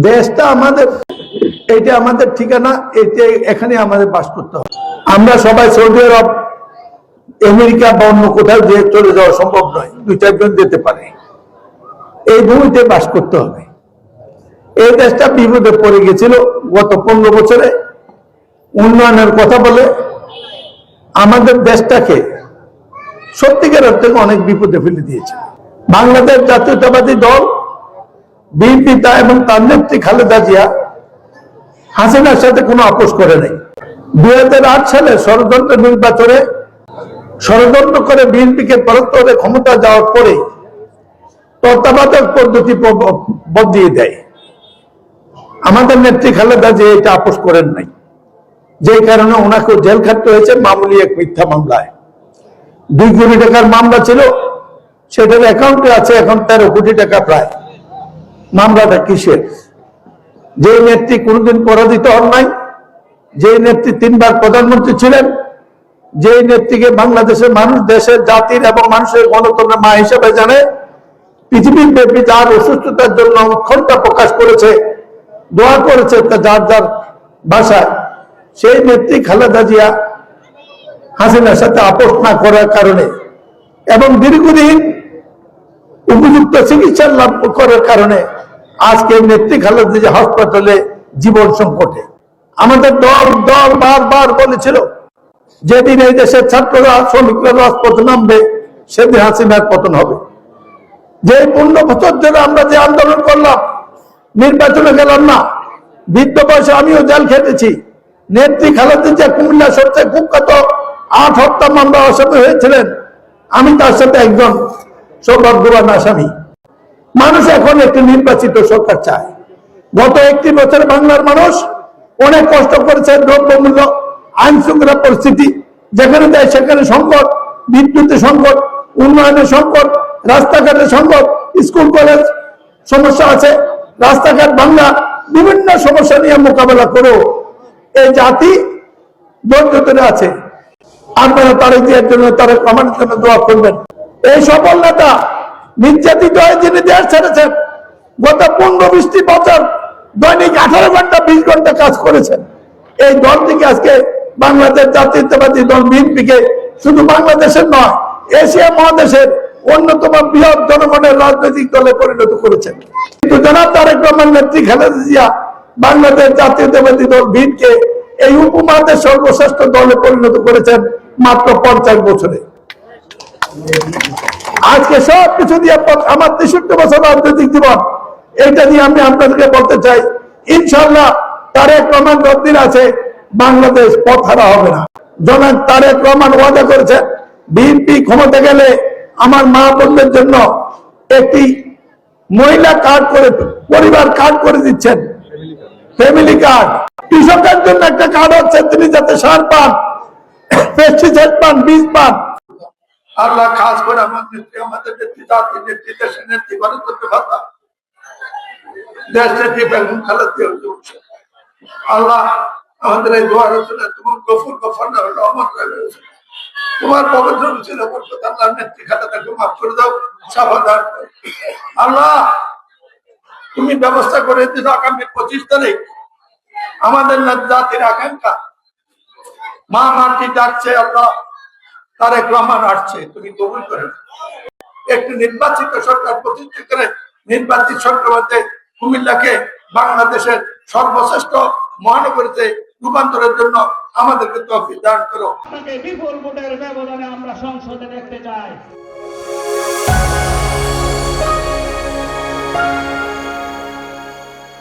দেশটা আমাদের, এটা আমাদের ঠিকানা, এটা এখানে আমাদের বাস করতে হবে। আমরা সবাই সৌদি আরব, আমেরিকা বা অন্য কোথাও যে চলে যাওয়া সম্ভব নয়, 2-4 জন যেতে পারে। এই ভূমিতে বাস করতে হবে। এই দেশটা বিপদে পড়ে গেছিল গত 15 বছরে। উন্নয়নের কথা বলে আমাদের দেশটাকে সত্যিকার অর্থে অনেক বিপদে ফেলে দিয়েছে। বাংলাদেশ জাতীয়তাবাদী দল বিএনপি এবং তার নেত্রী খালেদা জিয়া হাসিনার সাথে কোনো আপোষ করে নাই। 2008 সালে ষড়যন্ত্র নির্বাচনে ষড়যন্ত্র করে বিএনপিকে পরোক্ষভাবে ক্ষমতা যাওয়ার পরে তত্ত্বাবধায়ক পদ্ধতি বদলিয়ে দেয়। আমাদের নেত্রী খালেদা জিয়া এটা আপোষ করেন নাই, যে কারণে ওনাকে জেল খাটতে হয়েছে মামুলি এক মিথ্যা মামলায়। 2 কোটি টাকার মামলা ছিল, সেটার অ্যাকাউন্টে আছে এখন 13 কোটি টাকা প্রায়। মামলাটা কিসের? যে নেত্রী কোনোদিন পরাজিত হন নাই, যে নেত্রী 3 বার প্রধানমন্ত্রী ছিলেন, যে নেত্রীকে বাংলাদেশের মানুষ দেশের জাতির এবং মানুষের গণতন্ত্রের মা হিসেবে জানে, পৃথিবীর ব্যাপী যার অসুস্থতার জন্য উৎকণ্ঠা প্রকাশ করেছে, দোয়া করেছে যার যার ভাষায়, সেই নেত্রী খালেদা জিয়া হাসিনার সাথে আপোষ না করার কারণে এবং দীর্ঘদিন উপযুক্ত চিকিৎসা লাভ করার কারণে আজকে নেত্রী খালেদা জিয়া হাসপাতালে জীবন সংকটে। আমাদের দল বারবার বলেছিল যেদিন এই দেশের ছাত্ররা শ্রমিকরা রাজপথে নামবে সেদিন হাসিনার পতন হবে। যে 15 বছর ধরে আমরা যে আন্দোলন করলাম, নির্বাচনে গেলাম না, বৃদ্ধ বয়সে আমিও জেল খেটেছি। নেত্রী খালেদা জিয়া কুমিল্লা সবচেয়ে কুখ্যাত 8 হত্যা মামলা আসামি হয়েছিলেন, আমি তার সাথে একজন সৌভাগ্যবান আসামি। মানুষ এখন একটি নির্বাচিত সরকার চায়। গত 31 বছর বাংলার মানুষ অনেক কষ্ট করেছে। দ্রব্যমূল্য, আইন শৃঙ্খলা পরিস্থিতি যেখানে দেয় সেখানে সংকট, বিদ্যুতের সংকট, উন্নয়নের সংকট, রাস্তাঘাটের সংকট, স্কুল কলেজ সমস্যা আছে, রাস্তাঘাট ভাঙা, বিভিন্ন সমস্যা নিয়ে মোকাবেলা করেও এই জাতি ধৈর্য ধরে আছে। আপনারা তারেক জিয়ার জন্য, তারেক রহমানের জন্য দোয়া করবেন। এই সফল নেতা নির্যাতিত হয়ে যিনি দেশ ছেড়েছেন, গত 15-20 বছর দৈনিক 18 ঘন্টা 20 ঘন্টা কাজ করেছেন। এই দল থেকে আজকে বাংলাদেশ জাতীয়তাবাদী দল বিএনপিকে শুধু বাংলাদেশের নয়, এশিয়া মহাদেশের অন্যতম বৃহৎ জনগণের রাজনৈতিক দলে পরিণত করেছেন। কিন্তু জনাব তারেক রহমান নেত্রী খালেদা জিয়া বাংলাদেশ জাতীয়তাবাদী দল বিএনপিকে এই উপমহাদেশ সর্বশ্রেষ্ঠ দলে পরিণত করেছেন মাত্র 50 বছরে। আজকে সবকিছু দিয়ে আমার 63 বছর রাজনৈতিক জীবন, এটা দিয়ে আমি আপনাদেরকে বলতে চাই, ইনশাআল্লাহ তারেক রহমান যতদিন আছে বাংলাদেশ পথ হারা হবে না। জনাব তারেক রহমান ওয়াদা করেছেন বিএনপি ক্ষমতা গেলে আমার মা বোনদের জন্য একটি মহিলা কার্ড করে, পরিবার কার্ড করে দিচ্ছেন, ফ্যামিলি কার্ড। কৃষকের জন্য একটা কার্ড হচ্ছে, তিনি যাতে সার পান, পেস্টিসাইড পান, বীজ পান। আল্লাহ খাস করে আমাদের নেত্রী, জাতির নেত্রী, দেশের নেত্রী, গণতন্ত্র ভাতা, দেশ নেত্রী বেগম খালেদা জিয়া, আল্লাহ আমাদের এই দোয়া রচনা তোমার গফুর রহমত রয়েছে, তোমার পবিত্র ছিল আল্লাহ নেত্রী খালেদাকে মাফ করে দাও, সাফা দাও। আল্লাহ তুমি ব্যবস্থা করে দিন আগামী 25 তারিখ আমাদের জাতির আকাঙ্ক্ষা মা মাটি ডাকছে, আল্লাহ তারেক রহমান আসছে, তুমি কবুল করে একটি নির্বাচিত সরকার প্রতিষ্ঠা করে নির্বাচিত সরকার মধ্যে কুমিল্লাকে বাংলাদেশের সর্বশ্রেষ্ঠ মহানগরীতে রূপান্তরের জন্য আমাদেরকে তৌফিক দান করো। বিপুল ভোটের ব্যবধানে আমরা সংসদে দেখতে চাই।